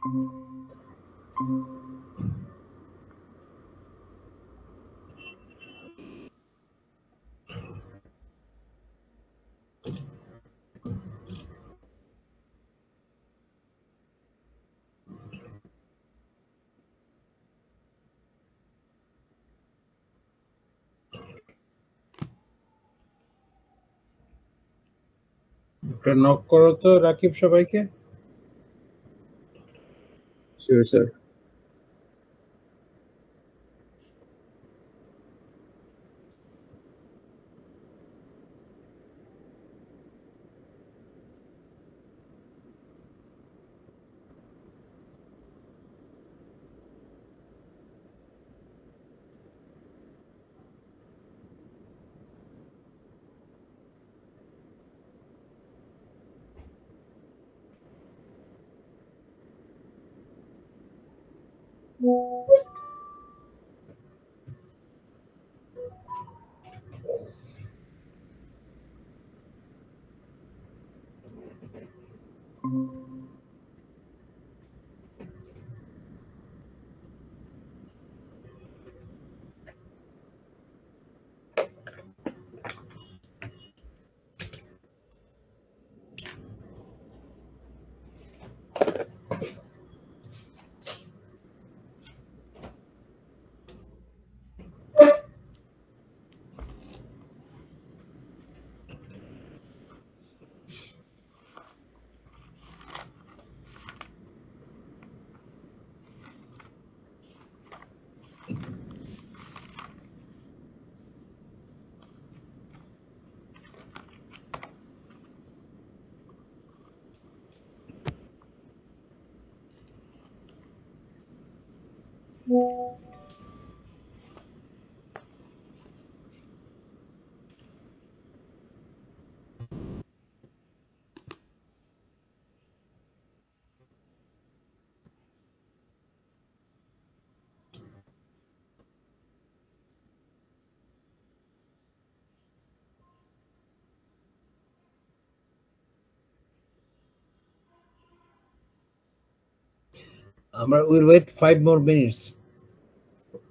একটা নক করো তো রাকিব সবাইকে। Sure, sir. আমরা will wait 5 more minutes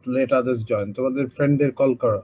to let others join. তোমাদের ফ্রেন্ডদের কল করো।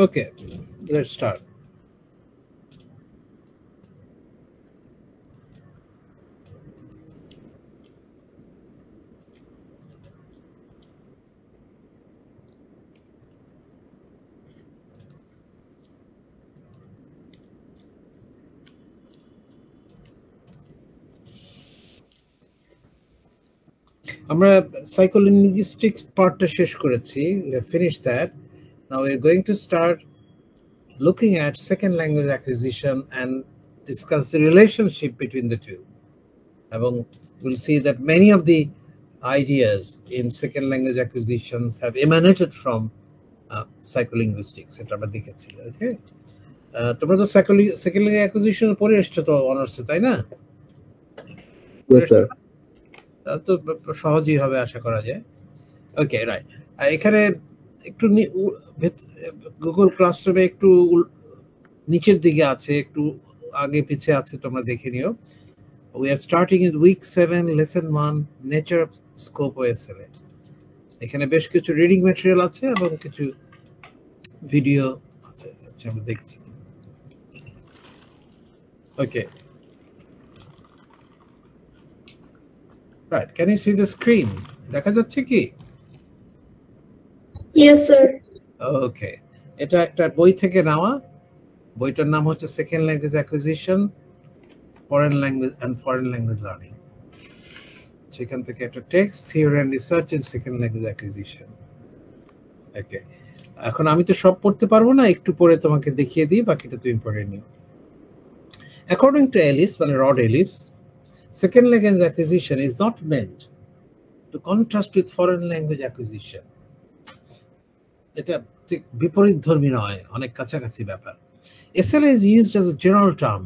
Okay, let's start. আমরা psycholinguistics পার্টটা শেষ করেছি. We have finished that. Now we're going to start looking at second language acquisition and discuss the relationship between the two. And we'll see that many of the ideas in second language acquisitions have emanated from psycholinguistics. Okay. তোমরা তো second language acquisition পড়ে এসছো তো অনার্সে, তাই না? Yes, sir. তো সহজই হবে আশা করা যায়। ওকে, রাইট। এখানে একটু গুগল ক্লাসরুমে একটু নিচের দিকে আছে, একটু আগে পিছে আছে, তোমরা দেখে নিও। We are starting in week 7 lesson 1 nature of scope of SLA. এখানে বেশ কিছু রিডিং ম্যাটেরিয়াল আছে এবং কিছু ভিডিও আছে, আমরা দেখছি। ওকে, right, can you see the screen? দেখা যাচ্ছে কি? Yes, sir. ওকে, এটা একটা বই থেকে নেওয়া। বইটার নাম হচ্ছে second language acquisition, foreign language and foreign language learning. সেখান থেকে একটা text, theory and research in second language acquisition. Okay, এখন আমি তো সব পড়তে পারবো না, একটু পড়ে তোমাকে দেখিয়ে দিই, বাকিটা তুমি পড়ে নিও। অ্যাকর্ডিং টু এলিস, মানে Rod Ellis, second language acquisition is not meant to contrast with foreign language acquisition. এটা ঠিক বিপরীতধর্মী নয়, অনেক কাছাকাছি ব্যাপার। SLA is used as a general term.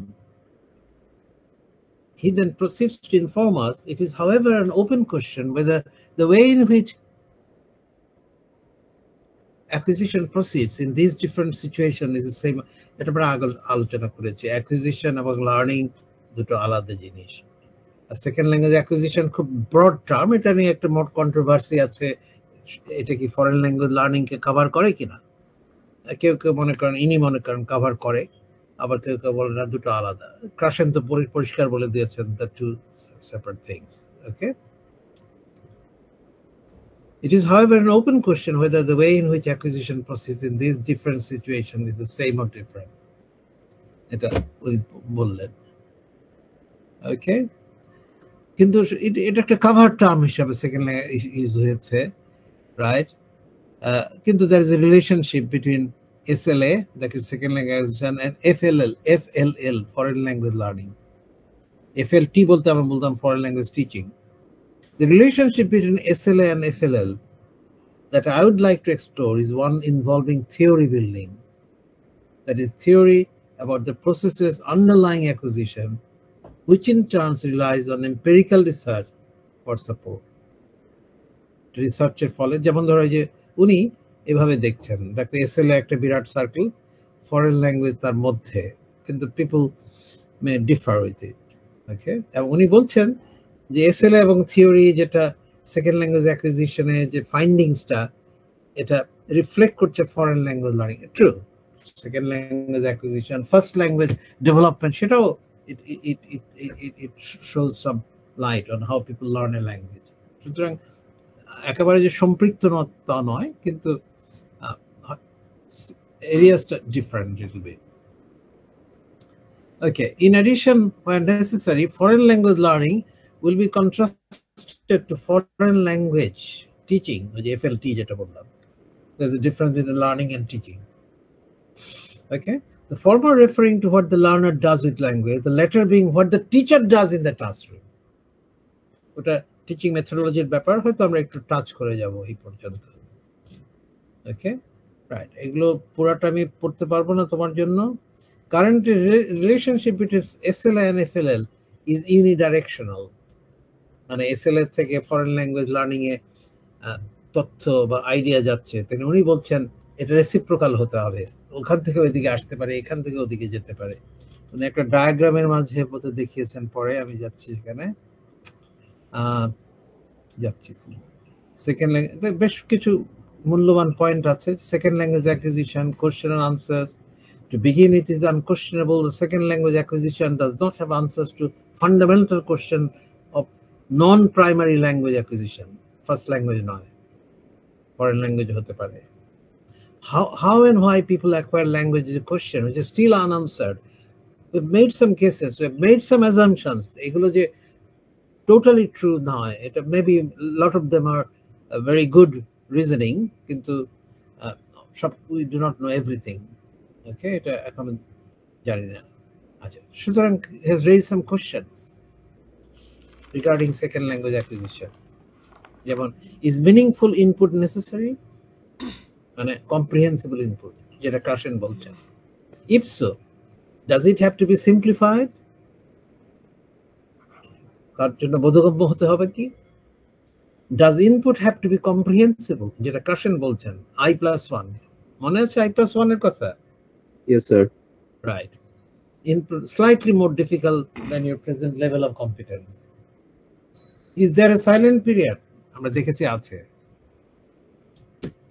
He then proceeds to inform us it is, however, an open question whether the way in which acquisition proceeds in these different situations is the same. এটা আমরা আগে আলোচনা করেছি, acquisition এবং learning দুটো আলাদা জিনিস। Second language acquisition খুব ব্রড টার্ম, এটা নিয়ে একটা মোট কন্ট্রোভার্সি আছে, এটা কি ফরেন ল্যাঙ্গুয়েজ লার্নিং কে কভার করে কিনা। কেউ কেউ মনে করেন, ইনি মনে করেন কভার করে, আবার কেউ কেউ বলেন না, দুটো আলাদা। ক্রাসেন তো পরিষ্কার বলে দিয়েছেন the two separate things. Okay, it is, however, an open question whether the way in which acquisition proceeds in these different situations is the same or different. এটা উনি বললেন। ওকে, কিন্তু এটা একটা কভার টার্ম হিসাবে সেকেন্ড ল্যাঙ্গুয়েজ ইউজ হয়েছে, right? কিন্তু there is a relationship between SLA, that is second language acquisition, and FLL, foreign language learning. FLT বলতে আমরা বলতাম foreign language teaching. The relationship between SLA and FLL that I would like to explore is one involving theory building, that is theory about the processes underlying acquisition, which in turn relies on empirical research for support. রিসার্চের ফলে, যেমন ধরো যে উনি এভাবে দেখছেন, দেখো SLA একটা বিরাট সার্কেল, ফরেন ল্যাঙ্গুয়েজ তার মধ্যে, কিন্তু people may differ with it. Okay, এবং উনি বলছেন যে এসএলএ এবং থিওরি, যেটা সেকেন্ড ল্যাঙ্গুয়েজ অ্যাকুইজিশনে যে ফাইন্ডিংসটা, এটা রিফ্লেক্ট করছে foreign language learning. True, second language acquisition, first language development, সেটাও it shows some light on how people learn a language. সুতরাং একেবারে যে সম্পৃক্ত তা নয়, কিন্তু areasটা different little bit. Okay, in addition, when necessary, foreign language learning will be contrasted to foreign language teaching, which FLT যেটা বললাম। There's a difference between learning and teaching. Okay, the former referring to what the learner does with language, the latter being what the teacher does in the classroom. ওটা teaching মেথোডোলজির ব্যাপার, হয়তো আমরা একটু touch করে যাব এই পর্যন্ত। ওকে, রাইট, এগুলো পুরাটা আমি পড়তে পারবো না তোমার জন্য। Current relationship between SLA and FLL is unidirectional, মানে এসএলএ থেকে ফরেন ল্যাঙ্গুয়েজ লার্নিং এ তথ্য বা আইডিয়া যাচ্ছে, তাই উনি বলছেন এটা রেসিপ্রোকাল হতে হবে, ওখান থেকে ওইদিকে আসতে পারে, এখান থেকে ওদিকে যেতে পারে। উনি একটা ডায়াগ্রামের মাঝে পথে দেখিয়েছেন, পরে আমি যাচ্ছি এখানে, যাচ্ছি সেকেন্ড ল্যাঙ্গুয়েজ, বেশ কিছু মূল্যবান পয়েন্ট আছে। Second language acquisition, question and answers. To begin, it is unquestionable the second language acquisition does not have answers to fundamental question of non-primary language acquisition. First language নয়, foreign language হতে পারে। How and why people acquire language is a question which is still unanswered. We've made some cases, we've made some assumptions. এগুলো যে totally true নয়, এটা maybe a lot of them are very good reasoning, কিন্তু we do not know everything. Okay, এটা এখন জানি না। আচ্ছা, সুতরাং has raised some questions regarding second language acquisition. যেমন, is meaningful input necessary? মানে comprehensible input, যেটা কাশেন বলছেন। If so, does it have to be simplified? তার জন্য বোধগম্য হতে হবে কি? Does input have to be comprehensible? যেটা কাশেন বলছেন, I+1 মনে আছে I+1 এর কথা? Yes, sir. Right. Input slightly more difficult than your present level of competence. Is there a silent period? আমরা দেখেছি আছে।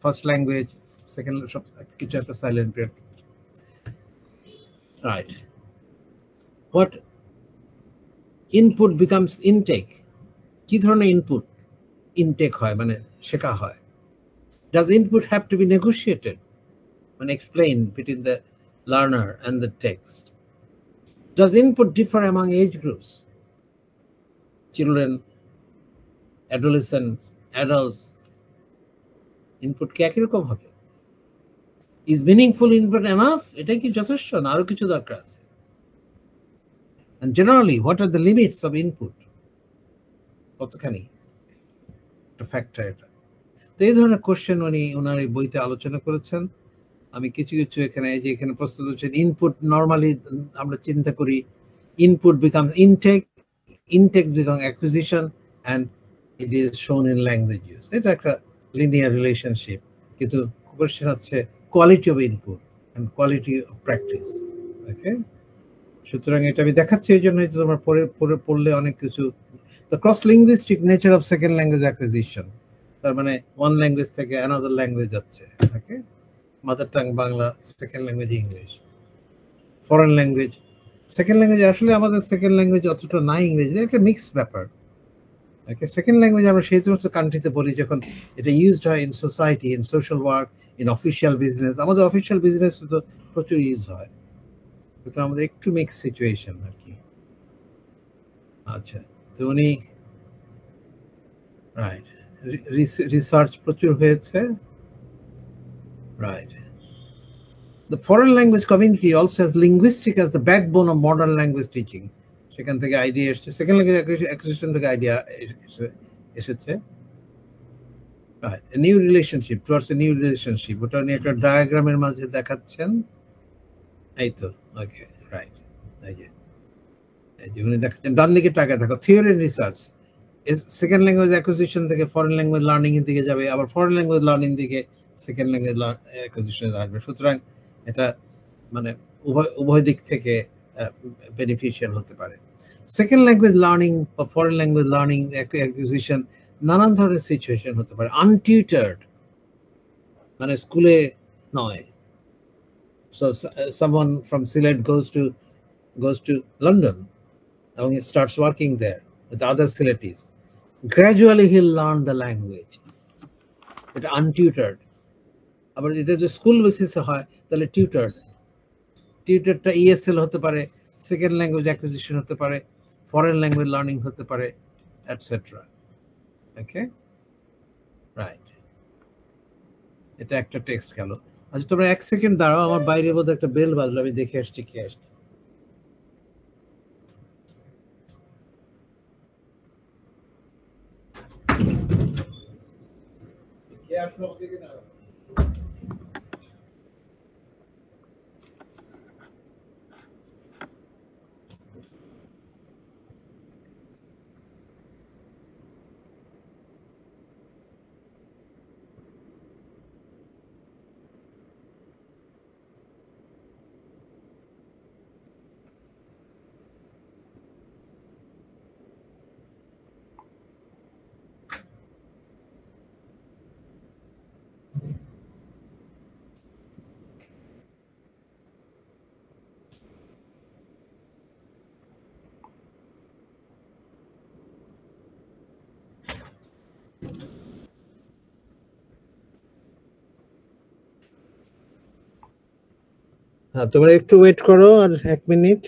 First language, second কিছু একটা silent period. Right. What input becomes intake? কি ধরনের input intake হয়, মানে শেখা হয়? Does input have to be negotiated and explained between the learner and the text? Does input differ among age groups? Children, adolescents, adults, input কি একই রকম হবে? Is meaningful input enough? এটা কি যথেষ্ট না আরো কিছু দরকার আছে? And generally, what are the limits of input? কতখানি একটা ফ্যাক্টর এটা। তো এই ধরনের কোশ্চেন উনি ওনার এই বইতে আলোচনা করেছেন। আমি কিছু কিছু এখানে যে এখানে প্রস্তুত হচ্ছেন, ইনপুট নর্মালি আমরা চিন্তা করি input becomes intake, intake become acquisition and it is shown in language use. এটা একটা লিনিয়ার রিলেশনশিপ, কিন্তু কোশ্চেন হচ্ছে quality of input and quality of practice. Okay, সুতরাং এটা আমি দেখাচ্ছি এই জন্য তোমরা পরে পড়লে অনেক কিছু। The cross linguistic nature of second language acquisition, তার মানে ওয়ান ল্যাঙ্গুয়েজ থেকে অ্যানাদার ল্যাঙ্গুয়েজ যাচ্ছে। Okay, mother tongue Bangla, second language English, foreign language, second language আসলে আমাদের সেকেন্ড ল্যাঙ্গুয়েজ অতটা নাই ইংরেজি, একটা মিক্সড ব্যাপার। ওকে, সেকেন্ড ল্যাঙ্গুয়েজ আমরা সেই সমস্ত কান্ট্রিতে বলি যখন এটা ইউজড হয় in society, in social work, in official business. আমাদের অফিসিয়াল বিজনেস তো প্রচুর ইউজ হয়, সুতরাং আমাদের একটু মিক্স সিচুয়েশন আর কি। আচ্ছা, তো উনি রাইট রিসার্চ প্রচুর হয়েছে। Right. The foreign language community also has linguistics as the backbone of modern language teaching. সেখান থেকে আইডিয়া এসেছে, সেকেন্ড ল্যাঙ্গুয়েজ অ্যাকুইজিশন থেকে আইডিয়া এসেছে। A new relationship, towards a new relationship, ওটা নিয়ে একটা ডায়াগ্রামের মাঝে দেখাচ্ছেন। এই তো, ওকে, রাইট। এই যে উনি দেখাচ্ছেন ডান দিকে টাকা দেখো, theory and research second language acquisition থেকে ফরেন ল্যাঙ্গুয়েজ লার্নিং এর দিকে যাবে, আবার ফরেন ল্যাঙ্গুয়েজ লার্নিং দিকে সেকেন্ড ল্যাঙ্গুয়েজ অ্যাকুইজিশনে আসবে। সুতরাং এটা মানে উভয় দিক থেকে বেনিফিশিয়াল হতে পারে। সেকেন্ড ল্যাঙ্গুয়েজ লার্নিং বা ফরেন ল্যাঙ্গুয়েজ লার্নিং অ্যাকুইজিশন নানান ধরনের সিচুয়েশন হতে পারে। আনটিউটার্ড মানে স্কুলে নয়। So someone from Sylhet goes to London and he starts working there with other Sylhetis. Gradually he'll learn the language. It's untutored. আবার এটা যে স্কুল বেসিসে হয় তাহলে টিউটার্ড। টিউটারটা ESL হতে পারে, সেকেন্ড ল্যাঙ্গুয়েজ অ্যাকুইজিশন হতে পারে, ফরেন ল্যাঙ্গুয়েজ লার্নিং হতে পারে, এটসেট্রা। ওকে, রাইট। এটা একটা টেক্সট গেল। আচ্ছা, তোমরা এক সেকেন্ড দাঁড়াও, আমার বাইরে বোধহয় একটা বেল বাজলো, আমি দেখে আসছি কি আসছে। হ্যাঁ, তোমরা একটু ওয়েট করো আর 1 মিনিট।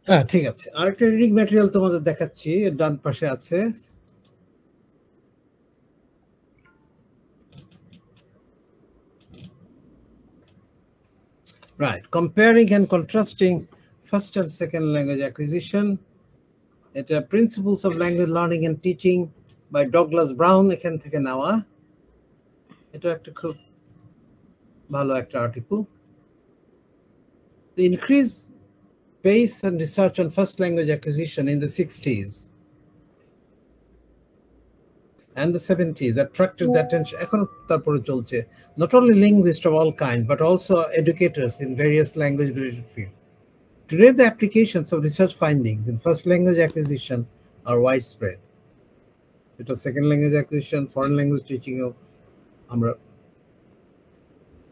হ্যাঁ, ঠিক আছে। আরেকটা রিডিং ম্যাটেরিয়াল তোমাদের দেখাচ্ছি, ডান পাশে আছে। Right, comparing and contrasting first and second language acquisition. এটা Principles of Language Learning and Teaching by Douglas Brown, এখান থেকে নেওয়া। এটা একটা খুব ভালো একটা article. The increased pace and research on first language acquisition in the 60s and the 70s attracted the attention, এখন তারপরে চলছে, not only linguists of all kinds but also educators in various language related fields. Today the applications of research findings in first language acquisition are widespread. It is second language acquisition, foreign language teaching আমরা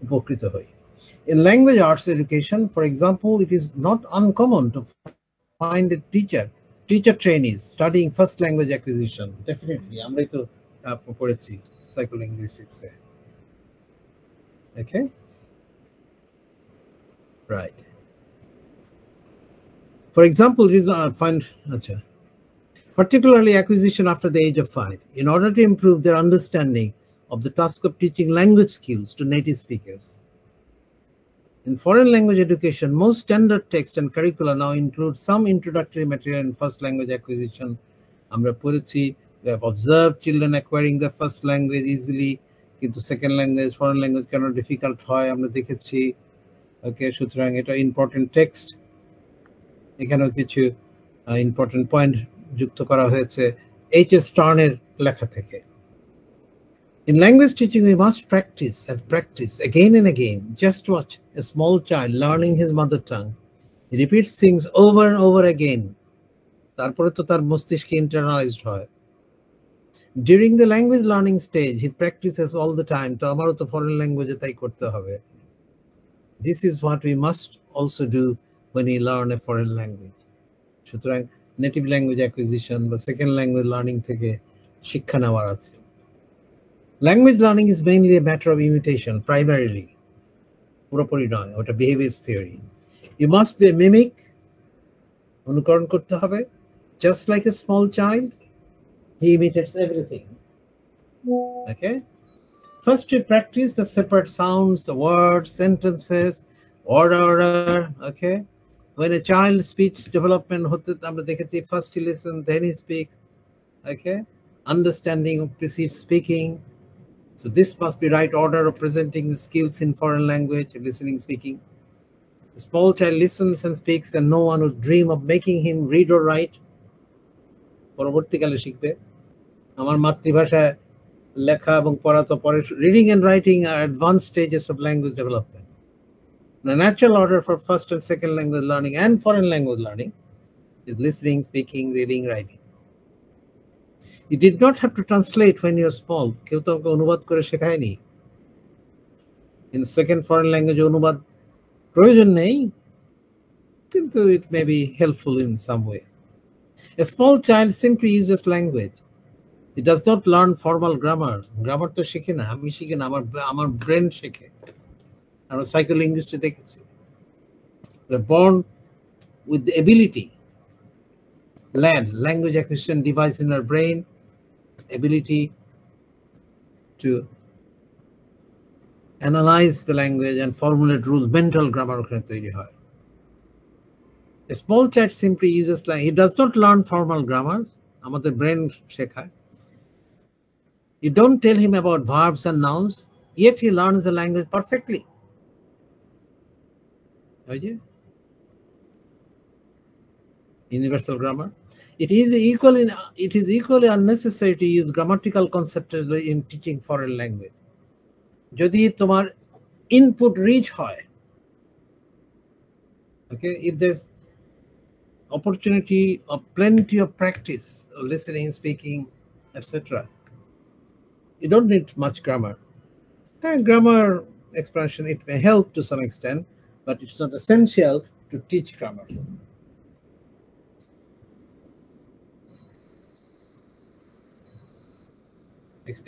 উপকৃত হই। In language arts education, for example, it is not uncommon to find a teacher trainees studying first language acquisition. Definitely, আমরাই তো পড়েছি psycholinguistics A. Okay, right. For example, it is particularly acquisition after the age of 5, in order to improve their understanding of the task of teaching language skills to native speakers. In foreign language education, most standard text and curricula now include some introductory material in first language acquisition. আমরা পড়েছি, we have observed children acquiring their first language easily, কিন্তু second language, foreign language কেন difficult হয় আমরা দেখেছি। ওকে, সুতরাং এটা important text. এখানেও কিছু ইম্পর্টেন্ট পয়েন্ট যুক্ত করা হয়েছে H.S. Starner লেখা থেকে। In language teaching, we must practice and practice again and again. Just watch a small child learning his mother tongue. He repeats things over and over again. তারপরে তো তার মস্তিষ্কে internalized হয়। During the language learning stage, he practices all the time. তো আমারও তো foreign language তাই করতে হবে। This is what we must also do when we learn a foreign language. সুতরাং নেটিভ ল্যাঙ্গুয়েজ অ্যাকুইজিশন বা সেকেন্ড ল্যাঙ্গুয়েজ লার্নিং থেকে শিক্ষা নেওয়ার আছে। Language learning is mainly a matter of imitation, primarily, পুরোপুরি নয়, ওটা behaviour theory. You must be a mimic, অনুকরণ করতে হবে। Just like a small child, he imitates everything. Okay, first we practice the separate sounds, the words, sentences, order. Okay, when a child speech development হতে আমরা দেখেছি, first he listens, then he speaks. Okay, understanding precedes speaking. So this must be right order of presenting the skills in foreign language, listening, speaking. The small child listens and speaks, and no one would dream of making him read or write. পরবর্তীকালে শিখবে। আমার মাতৃভাষায় লেখা এবং পড়া তো পরে, reading and writing are advanced stages of language development. The natural order for first and second language learning and foreign language learning is listening, speaking, reading, writing. You did not have to translate when you're small. কেউ তো অনুবাদ করে শেখায়নি। In second foreign language অনুবাদ প্রয়োজন নেই, কিন্তু it may be helpful in some way. A small child simply uses language. It does not learn formal grammar. Grammar তো শেখে না, আমি শিখি না, আমার ব্রেন শেখে। আমরা সাইকোলিঙ্গুইস্টে দেখেছি। They're born with the ability, LAD, language acquisition device in our brain, ability to analyze the language and formulate rules, mental grammar ওখানে তৈরি হয়। A small child simply uses language. He does not learn formal grammar. আমাদের brain শেখায়। You don't tell him about verbs and nouns. yet he learns the language perfectly. Universal grammar. It is equally unnecessary to use grammatical concepts in teaching foreign language. Jodi tomar input rich hoy, okay, if there's opportunity or plenty of practice, listening, speaking, etc., you don't need much grammar. Grammar expansion, it may help to some extent, but it's not essential to teach grammar.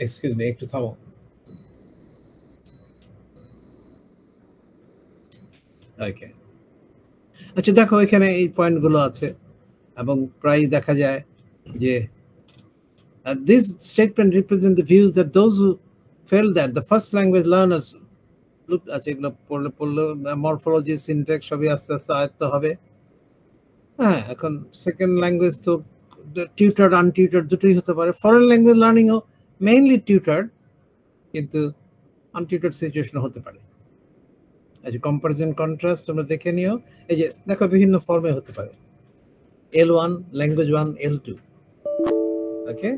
Excuse me, একটু থামো। ওকে, আচ্ছা দেখো এখানে এই পয়েন্টগুলো আছে এবং প্রায় দেখা যায় যে this statement represents the views that those who felt that the first language learners look আচ্ছা এগুলো পড়লে মরফোলজি সিনট্যাক্স সবই আস্তে আস্তে আয়ত্ত হবে। হ্যাঁ, এখন সেকেন্ড ল্যাঙ্গুয়েজ তো টিউটার্ড আনটিউটার্ড দুটোই হতে পারে। ফরেন ল্যাঙ্গুয়েজ লার্নিংও মেইনলি টিউটার্ড, কিন্তু আনটিউটার্ড সিচুয়েশন হতে পারে। এই যে কম্পারিজন কন্ট্রাস্ট তোমরা দেখে নিও, এই যে দেখো বিভিন্ন ফর্মে হতে পারে, L1, language 1, L2. Okay.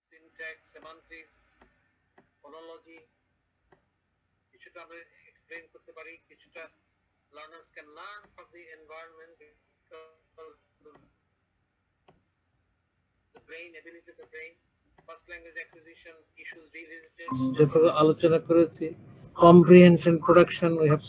Syntax, semantics, phonology, কিছুটা আমরা এক্সপ্লেইন করতে পারি, কিছুটা learners can learn from the environment because the brain, ability of the brain, first language acquisition, issues revisited, যেটা আলোচনা করেছি, comprehension, production, we have